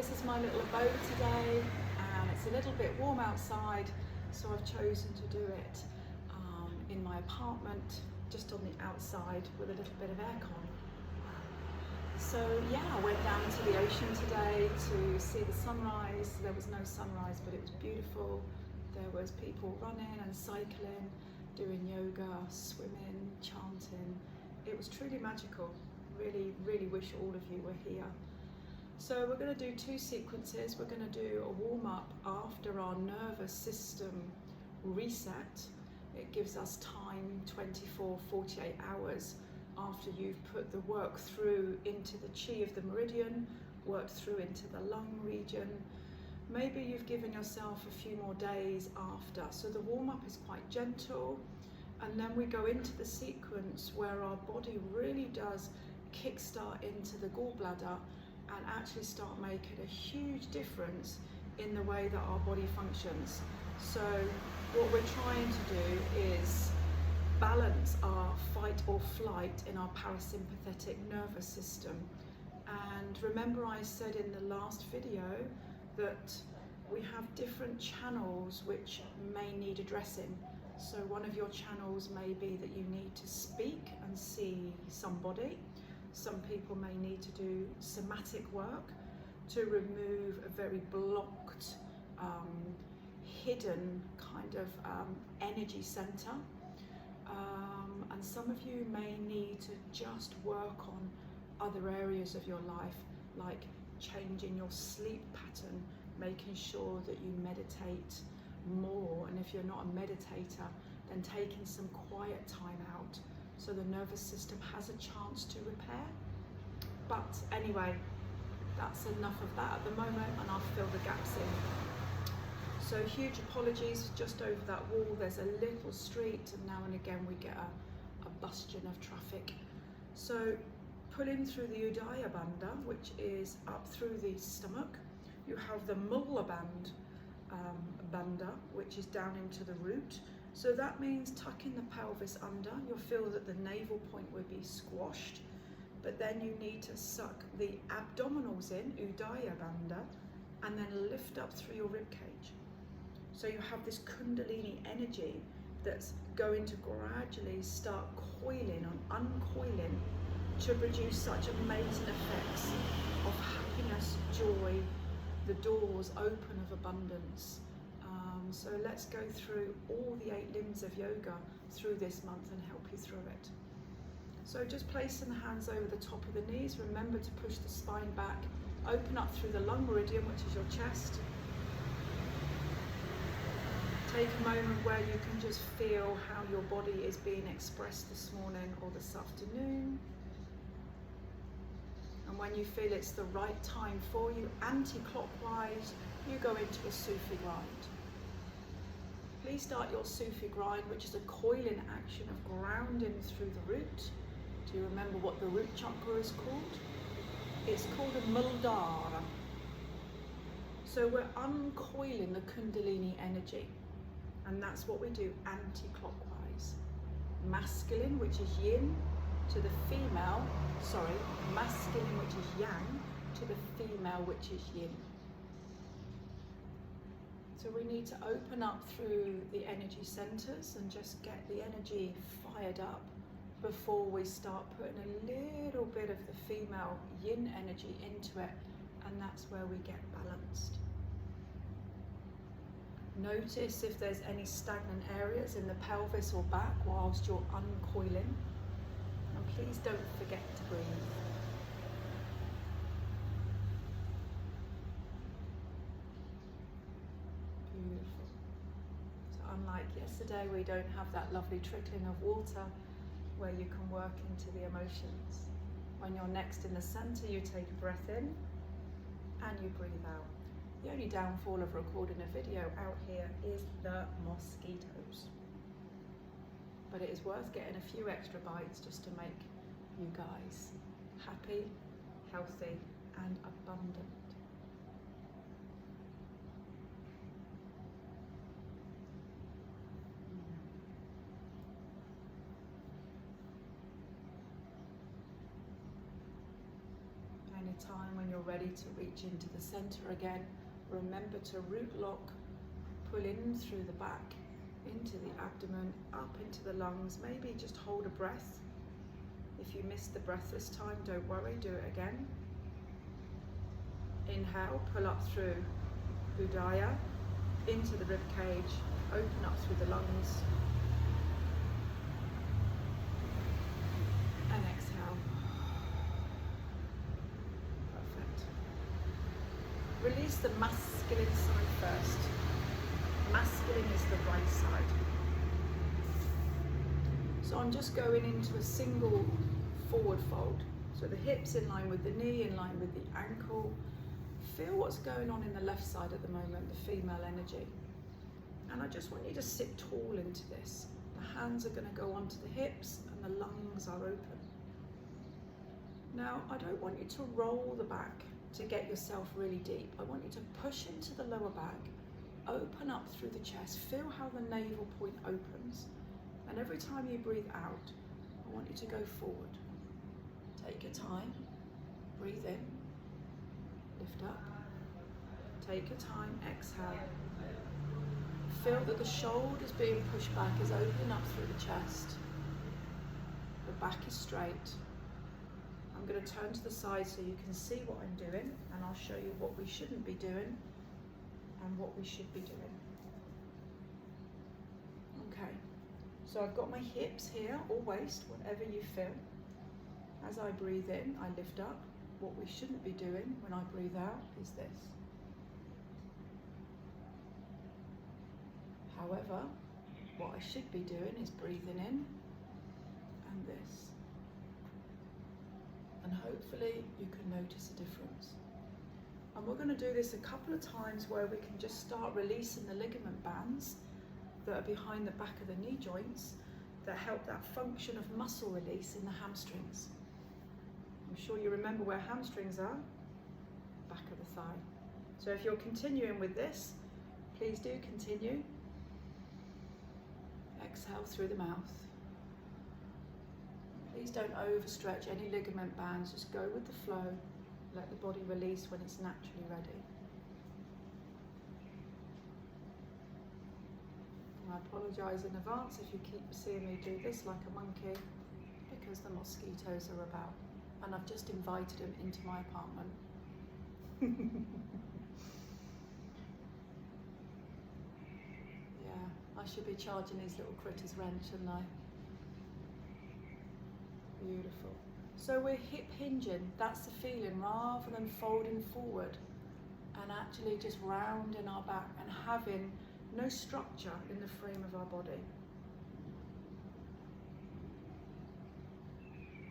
this is my little abode today, and it's a little bit warm outside, so I've chosen to do it in my apartment, just on the outside with a little bit of aircon. So yeah, I went down to the ocean today to see the sunrise. There was no sunrise, but it was beautiful. There was people running and cycling, doing yoga, swimming, chanting. It was truly magical. Really, really wish all of you were here. So we're going to do two sequences. We're going to do a warm-up after our nervous system reset. It gives us time, 24, 48 hours after you've put the work through into the chi of the meridian, worked through into the lung region. Maybe you've given yourself a few more days after. So the warm-up is quite gentle, and then we go into the sequence where our body really does kickstart into the gallbladder and actually start making a huge difference in the way that our body functions. So what we're trying to do is balance our fight or flight in our parasympathetic nervous system. And remember, I said in the last video that we have different channels which may need addressing. So one of your channels may be that you need to speak and see somebody. Some people may need to do somatic work to remove a very blocked, hidden kind of energy center. And some of you may need to just work on other areas of your life, like changing your sleep pattern, making sure that you meditate more, and if you're not a meditator, then taking some quiet time out so the nervous system has a chance to repair. But anyway, that's enough of that at the moment, and I'll fill the gaps in. So huge apologies, just over that wall there's a little street, and now and again we get a bastion of traffic. So pulling through the Udaya Bandha, which is up through the stomach, you have the Mula Bandha, which is down into the root. So that means tucking the pelvis under. You'll feel that the navel point will be squashed, but then you need to suck the abdominals in, Udaya Bandha, and then lift up through your rib cage. So you have this Kundalini energy that's going to gradually start coiling and uncoiling to produce such amazing effects of happiness, joy, the doors open of abundance. So let's go through all the 8 limbs of yoga through this month and help you through it. So just placing the hands over the top of the knees. Remember to push the spine back. Open up through the lung meridian, which is your chest. Take a moment where you can just feel how your body is being expressed this morning or this afternoon. And when you feel it's the right time for you, anti-clockwise, you go into a Sufi grind. Please start your Sufi grind, which is a coiling action of grounding through the root. Do you remember what the root chakra is called? It's called a Muladhara. So we're uncoiling the Kundalini energy, and that's what we do anti-clockwise. Masculine, which is yin, to the female, masculine, which is yang, to the female, which is yin. So we need to open up through the energy centers and just get the energy fired up before we start putting a little bit of the female yin energy into it, and that's where we get balanced. Notice if there's any stagnant areas in the pelvis or back whilst you're uncoiling, and please don't forget to breathe. Beautiful. So unlike yesterday, we don't have that lovely trickling of water where you can work into the emotions. When you're next in the center, you take a breath in and you breathe out. The only downfall of recording a video out here is the mosquitoes. But it is worth getting a few extra bites just to make you guys happy, healthy, and abundant. Anytime when you're you're ready to reach into the center again, remember to root lock, pull in through the back, into the abdomen, up into the lungs. Maybe just hold a breath. If you missed the breath this time, don't worry, do it again. Inhale, pull up through Udaya, into the rib cage, open up through the lungs. And exhale. Perfect. Release the masculine side first. Masculine is the right side. So I'm just going into a single forward fold. So the hips in line with the knee, in line with the ankle. Feel what's going on in the left side at the moment, the female energy. And I just want you to sit tall into this. The hands are going to go onto the hips and the lungs are open. Now, I don't want you to roll the back to get yourself really deep. I want you to push into the lower back, open up through the chest, feel how the navel point opens. And every time you breathe out, I want you to go forward. Take your time, breathe in, lift up, take your time, exhale. Feel that the shoulders being pushed back is opening up through the chest. The back is straight. I'm going to turn to the side so you can see what I'm doing, and I'll show you what we shouldn't be doing and what we should be doing. Okay, so I've got my hips here, or waist, whatever you feel. As I breathe in, I lift up. What we shouldn't be doing when I breathe out is this. However, what I should be doing is breathing in and this. And hopefully you can notice a difference. And we're going to do this a couple of times where we can just start releasing the ligament bands that are behind the back of the knee joints that help that function of muscle release in the hamstrings. I'm sure you remember where hamstrings are, back of the thigh. So if you're continuing with this, please do continue. Exhale through the mouth. Please don't overstretch any ligament bands, just go with the flow. Let the body release when it's naturally ready. And I apologise in advance if you keep seeing me do this like a monkey, because the mosquitoes are about. And I've just invited him into my apartment. Yeah, I should be charging these little critters rent, shouldn't I? Beautiful. So we're hip hinging, that's the feeling, rather than folding forward and actually just rounding our back and having no structure in the frame of our body.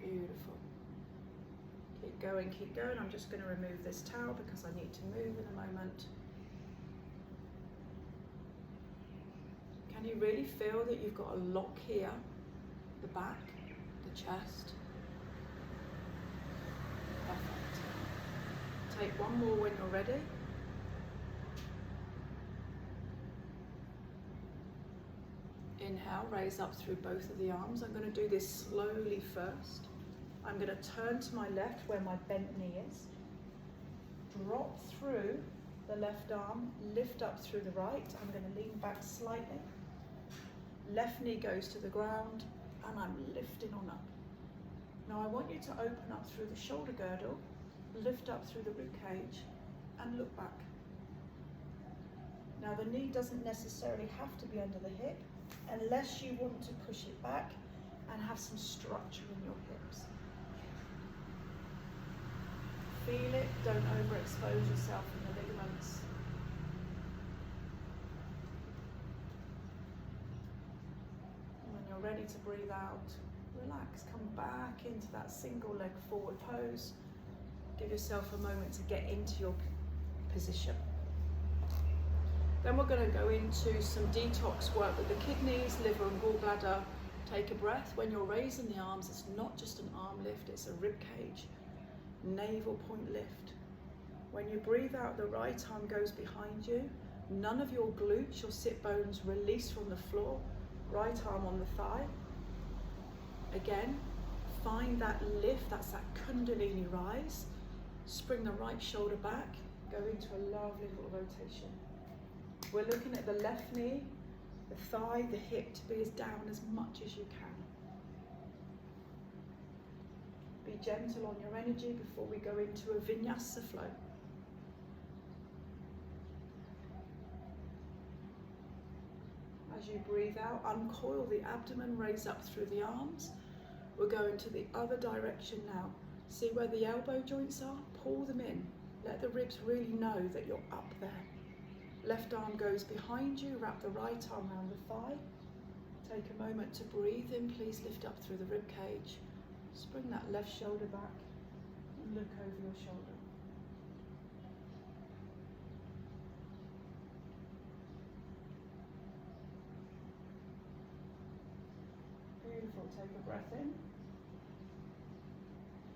Beautiful. Keep going. I'm just going to remove this towel because I need to move in a moment. Can you really feel that you've got a lock here? The back, the chest. Perfect. Take one more when you're ready. Inhale, raise up through both of the arms. I'm going to do this slowly first. I'm going to turn to my left where my bent knee is. Drop through the left arm, lift up through the right. I'm going to lean back slightly. Left knee goes to the ground and I'm lifting on up. Now I want you to open up through the shoulder girdle, lift up through the rib cage and look back. Now the knee doesn't necessarily have to be under the hip unless you want to push it back and have some structure in your hips. Feel it, don't overexpose yourself in the ligaments. And when you're ready to breathe out, relax, come back into that single leg forward pose. Give yourself a moment to get into your position. Then we're going to go into some detox work with the kidneys, liver and gallbladder. Take a breath. When you're raising the arms, it's not just an arm lift, it's a rib cage. Navel point lift. When you breathe out, the right arm goes behind you. None of your glutes, your sit bones release from the floor. Right arm on the thigh. Again, find that lift, that's that kundalini rise. Spring the right shoulder back, go into a lovely little rotation. We're looking at the left knee, the thigh, the hip to be as down as much as you can. Be gentle on your energy before we go into a vinyasa flow. As you breathe out, uncoil the abdomen, raise up through the arms. We're going to the other direction now. See where the elbow joints are? Pull them in. Let the ribs really know that you're up there. Left arm goes behind you, wrap the right arm around the thigh. Take a moment to breathe in, please lift up through the rib cage. Spring that left shoulder back and look over your shoulder. Beautiful, take a breath in.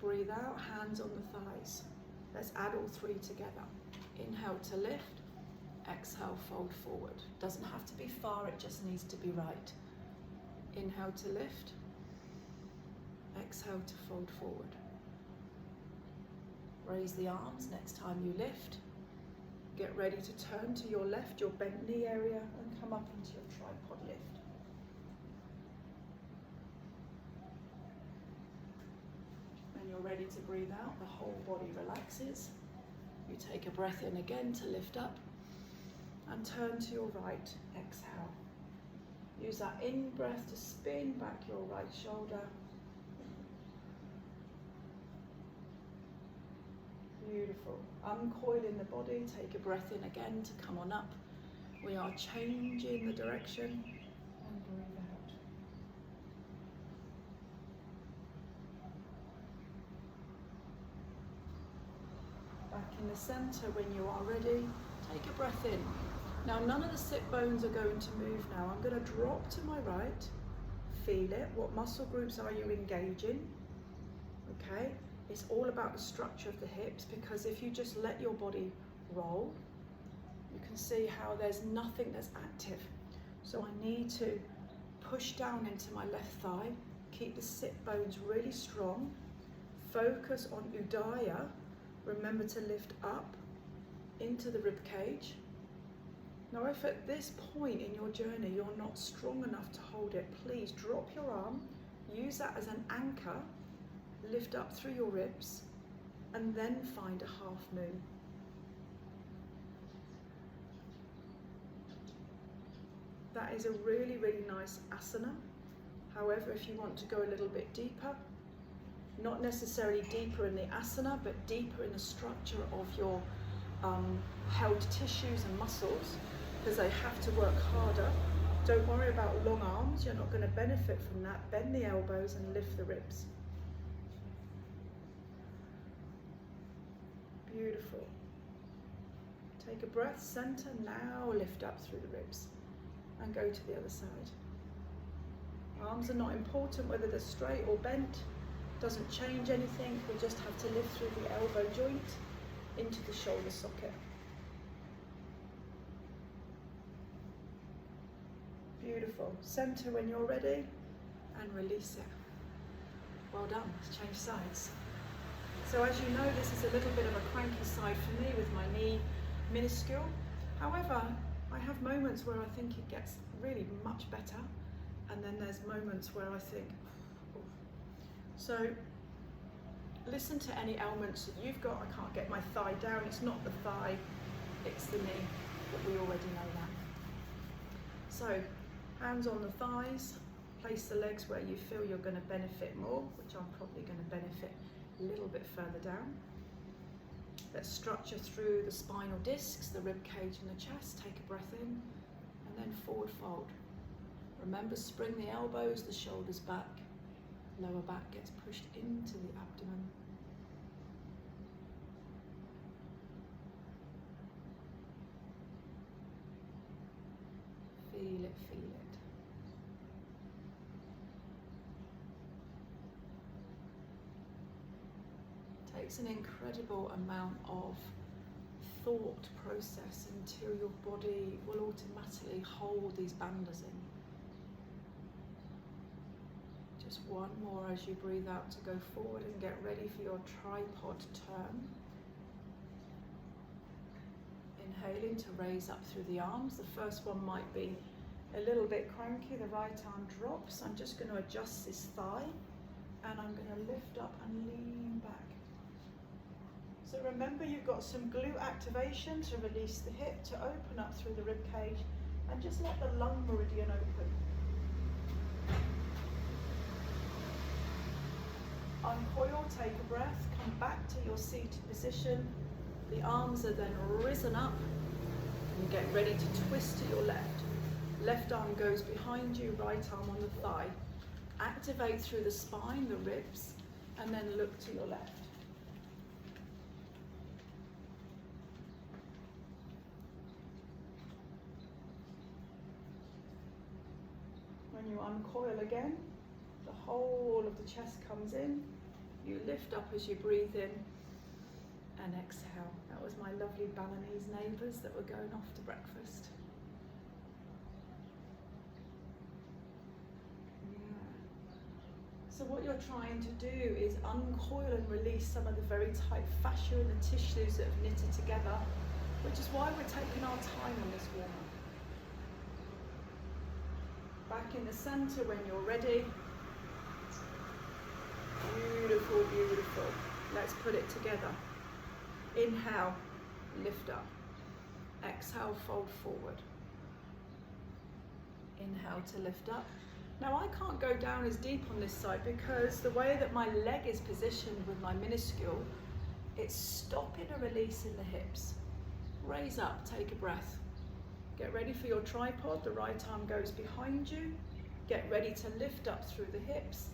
Breathe out, hands on the thighs. Let's add all three together. Inhale to lift, exhale, fold forward. Doesn't have to be far, it just needs to be right. Inhale to lift, exhale to fold forward. Raise the arms next time you lift. Get ready to turn to your left, your bent knee area, and come up into your tripod lift. When you're ready to breathe out, the whole body relaxes. You take a breath in again to lift up and turn to your right, exhale. Use that in breath to spin back your right shoulder. Beautiful. Uncoiling the body, take a breath in again to come on up. We are changing the direction and breathe out. Back in the center when you are ready, take a breath in. Now none of the sit bones are going to move now. I'm going to drop to my right, feel it. What muscle groups are you engaging? Okay, it's all about the structure of the hips, because if you just let your body roll, you can see how there's nothing that's active. So I need to push down into my left thigh, keep the sit bones really strong, focus on Udaya, remember to lift up into the rib cage. Now if at this point in your journey you're not strong enough to hold it, please drop your arm, use that as an anchor, lift up through your ribs, and then find a half moon. That is a really, really nice asana. However, if you want to go a little bit deeper, not necessarily deeper in the asana, but deeper in the structure of your held tissues and muscles, because they have to work harder. Don't worry about long arms, you're not going to benefit from that. Bend the elbows and lift the ribs. Beautiful. Take a breath, center, now lift up through the ribs and go to the other side. Arms are not important whether they're straight or bent, doesn't change anything. We just have to lift through the elbow joint into the shoulder socket. Beautiful. Center when you're ready and release it. Well done. Let's change sides. So as you know, this is a little bit of a cranky side for me with my knee minuscule. However, I have moments where I think it gets really much better, and then there's moments where I think, oof. So listen to any ailments that you've got. I can't get my thigh down. It's not the thigh, it's the knee, but we already know that. So hands on the thighs, place the legs where you feel you're going to benefit more, which I'm probably going to benefit a little bit further down. Let's structure through the spinal discs, the rib cage and the chest. Take a breath in and then forward fold. Remember, spring the elbows, the shoulders back, lower back gets pushed into the abdomen. Feel it, feel it. Takes an incredible amount of thought process until your body will automatically hold these bandhas in. Just one more as you breathe out to go forward and get ready for your tripod turn. Inhaling to raise up through the arms. The first one might be a little bit cranky, the right arm drops. I'm just going to adjust this thigh and I'm going to lift up and lean back. So remember, you've got some glute activation to release the hip, to open up through the rib cage, and just let the lung meridian open. Uncoil, take a breath, come back to your seated position. The arms are then risen up and get ready to twist to your left. Left arm goes behind you, right arm on the thigh. Activate through the spine, the ribs, and then look to your left. When you uncoil again, the whole of the chest comes in. You lift up as you breathe in and exhale. That was my lovely Balinese neighbours that were going off to breakfast. So what you're trying to do is uncoil and release some of the very tight fascia and the tissues that have knitted together, which is why we're taking our time on this warm-up. Back in the centre when you're ready. Beautiful, beautiful. Let's put it together. Inhale, lift up. Exhale, fold forward. Inhale to lift up. Now I can't go down as deep on this side because the way that my leg is positioned with my minuscule, it's stopping a release in the hips. Raise up, take a breath. Get ready for your tripod. The right arm goes behind you. Get ready to lift up through the hips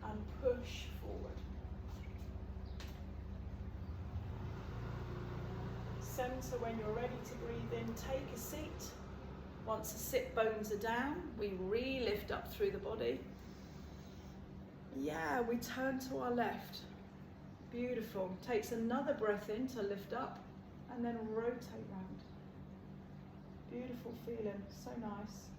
and push forward. Center when you're ready to breathe in, take a seat. Once the sit bones are down, we re-lift up through the body. Yeah, we turn to our left. Beautiful. Takes another breath in to lift up and then rotate round. Beautiful feeling, so nice.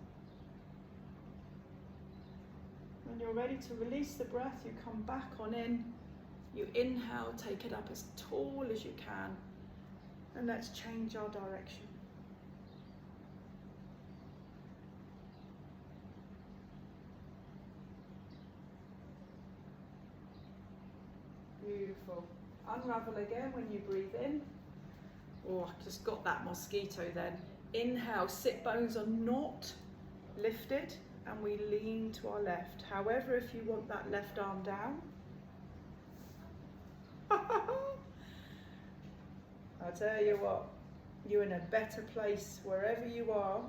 When you're ready to release the breath, you come back on in. You inhale, take it up as tall as you can. And let's change our direction. Beautiful. Unravel again when you breathe in. Oh, I just got that mosquito then. Inhale, sit bones are not lifted and we lean to our left. However, if you want that left arm down, I'll tell you what, you're in a better place wherever you are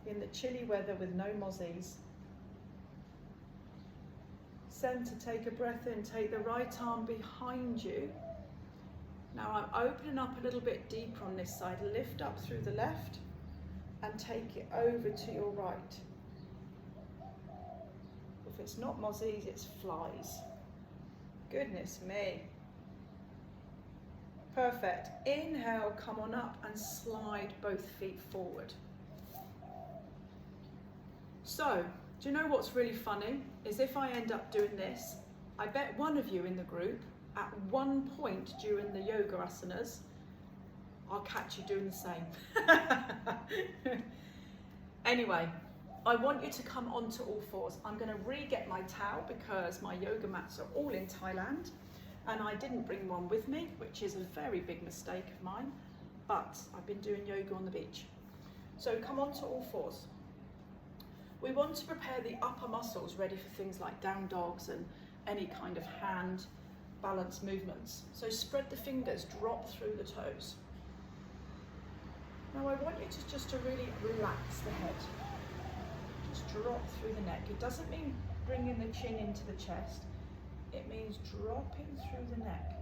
in the chilly weather with no mozzies. Center, take a breath in, take the right arm behind you. Now I'm opening up a little bit deeper on this side. Lift up through the left and take it over to your right. If it's not mozzies, it's flies. Goodness me. Perfect. Inhale, come on up and slide both feet forward. So, do you know what's really funny? Is if I end up doing this, I bet one of you in the group, at one point during the yoga asanas, I'll catch you doing the same. Anyway, I want you to come onto all fours. I'm going to re-get my towel because my yoga mats are all in Thailand and I didn't bring one with me, which is a very big mistake of mine, but I've been doing yoga on the beach. So come onto all fours. We want to prepare the upper muscles ready for things like down dogs and any kind of hand balance movements. So spread the fingers, drop through the toes. Now I want you to just really relax the head. Just drop through the neck. It doesn't mean bringing the chin into the chest. It means dropping through the neck.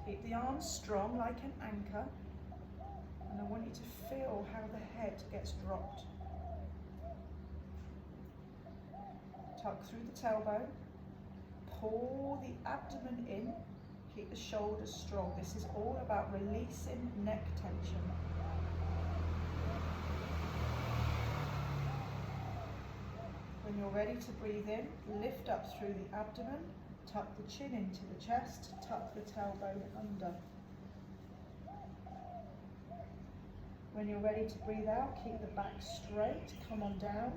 Keep the arms strong like an anchor. And I want you to feel how the head gets dropped. Tuck through the tailbone. Pull the abdomen in. Keep the shoulders strong. This is all about releasing neck tension. When you're ready to breathe in, lift up through the abdomen, tuck the chin into the chest, tuck the tailbone under. When you're ready to breathe out, keep the back straight, come on down.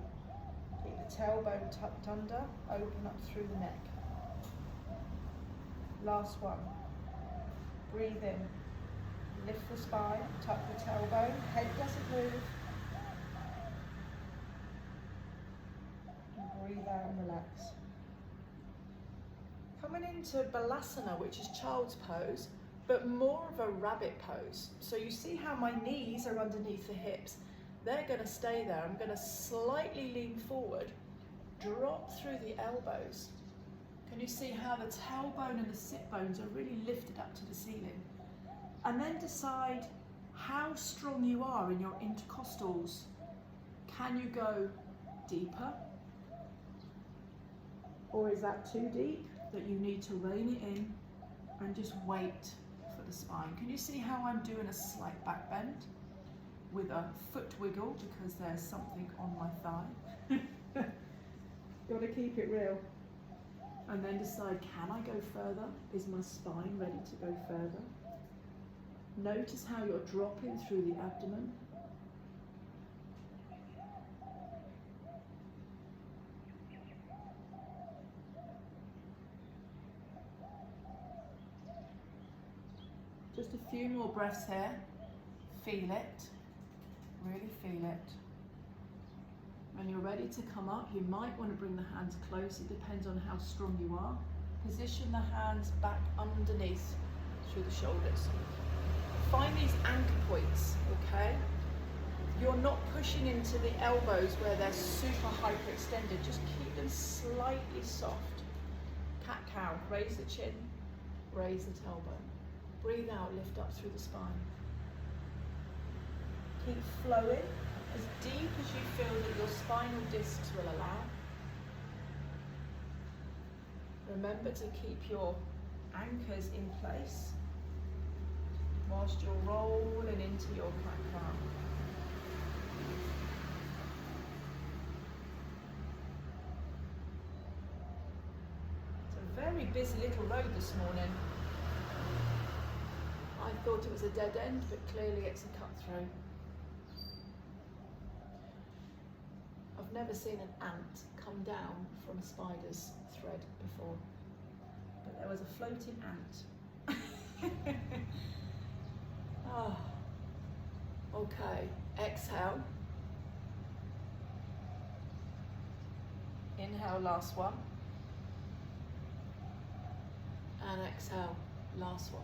Keep the tailbone tucked under, open up through the neck. Last one. Breathe in. Lift the spine, tuck the tailbone, head doesn't move. And breathe out and relax. Coming into Balasana, which is child's pose, but more of a rabbit pose. So you see how my knees are underneath the hips. They're going to stay there. I'm going to slightly lean forward, drop through the elbows. Can you see how the tailbone and the sit bones are really lifted up to the ceiling? And then decide how strong you are in your intercostals. Can you go deeper? Or is that too deep that you need to rein it in and just wait for the spine? Can you see how I'm doing a slight back bend with a foot wiggle because there's something on my thigh? Got to keep it real. And then decide, can I go further? Is my spine ready to go further? Notice how you're dropping through the abdomen. Just a few more breaths here. Feel it. Really feel it. When you're ready to come up, you might want to bring the hands close. It depends on how strong you are. Position the hands back underneath through the shoulders. Find these anchor points, okay? You're not pushing into the elbows where they're super hyperextended. Just keep them slightly soft. Cat-cow, raise the chin, raise the tailbone. Breathe out, lift up through the spine. Keep flowing as deep as you feel that your spinal discs will allow. Remember to keep your anchors in place whilst you're rolling into your cat-cow. It's a very busy little road this morning. I thought it was a dead end, but clearly it's a cut through. I've never seen an ant come down from a spider's thread before, but there was a floating ant. Oh, okay, exhale. Inhale, last one. And exhale, last one.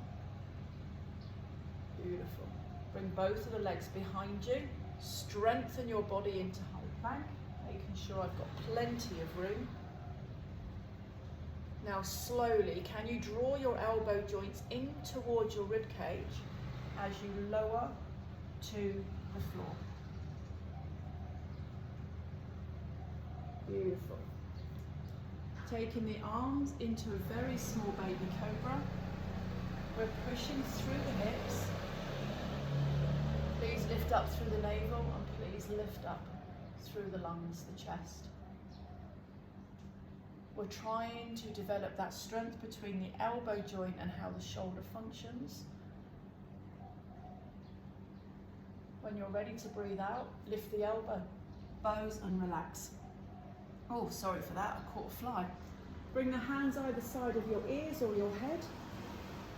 Beautiful. Bring both of the legs behind you. Strengthen your body into high plank, making sure I've got plenty of room. Now slowly, can you draw your elbow joints in towards your rib cage as you lower to the floor? Beautiful. Taking the arms into a very small baby cobra. We're pushing through the hips. Please lift up through the navel and please lift up through the lungs, the chest. We're trying to develop that strength between the elbow joint and how the shoulder functions. When you're ready to breathe out, lift the elbows and relax. Oh, sorry for that, I caught a fly. Bring the hands either side of your ears or your head.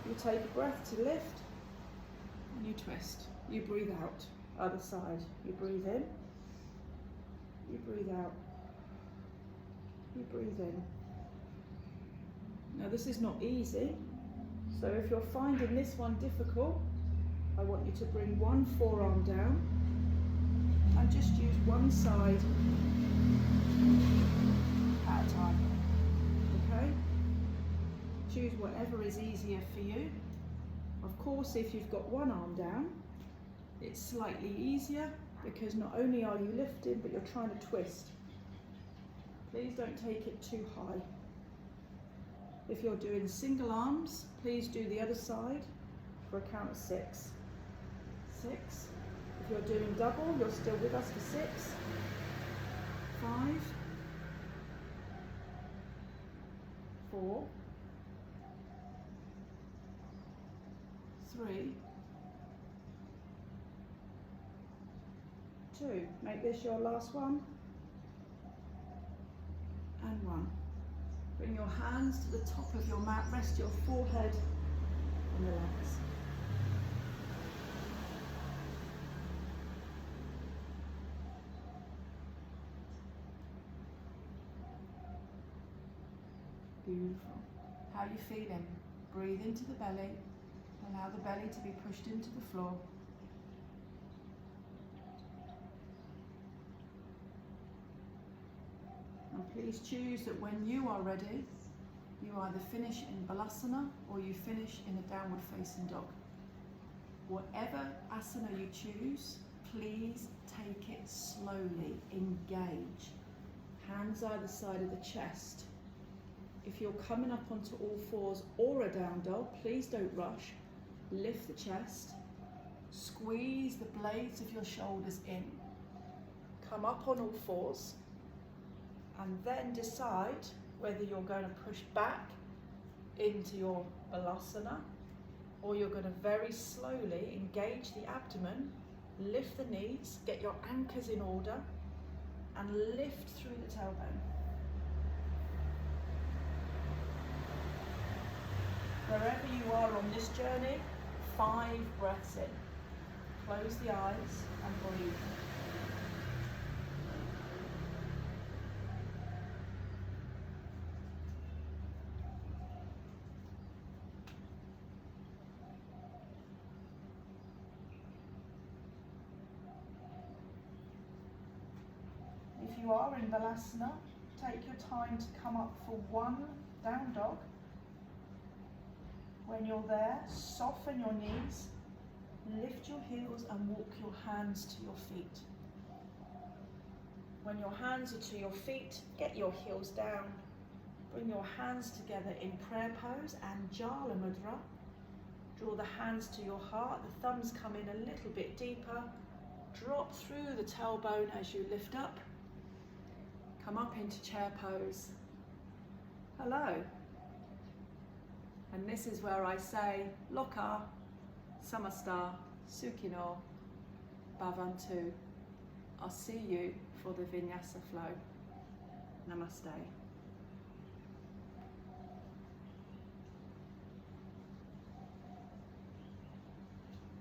You take a breath to lift and you twist. You breathe out, other side. You breathe in, you breathe out, you breathe in. Now this is not easy, so if you're finding this one difficult, I want you to bring one forearm down and just use one side at a time, okay? Choose whatever is easier for you. Of course, if you've got one arm down, it's slightly easier because not only are you lifting, but you're trying to twist. Please don't take it too high. If you're doing single arms, please do the other side for a count of 6. 6. If you're doing double, you're still with us for 6. 5. 4. 3. 2. Make this your last one. And 1. Bring your hands to the top of your mat, rest your forehead and relax. Beautiful. How are you feeling? Breathe into the belly. Allow the belly to be pushed into the floor. And please choose that when you are ready, you either finish in Balasana or you finish in a downward facing dog. Whatever asana you choose, please take it slowly. Engage. Hands either side of the chest. If you're coming up onto all fours or a down dog, please don't rush. Lift the chest. Squeeze the blades of your shoulders in. Come up on all fours. And then decide whether you're going to push back into your Balasana or you're going to very slowly engage the abdomen, lift the knees, get your anchors in order and lift through the tailbone. Wherever you are on this journey, 5 breaths in. Close the eyes and breathe. If you are in Balasana, take your time to come up for 1 down dog. When you're there, soften your knees, lift your heels and walk your hands to your feet. When your hands are to your feet, get your heels down. Bring your hands together in prayer pose and Jala Mudra. Draw the hands to your heart, the thumbs come in a little bit deeper. Drop through the tailbone as you lift up. Come up into chair pose. Hello. And this is where I say, Loka, Samasta, Sukhino, Bhavantu. I'll see you for the Vinyasa flow. Namaste.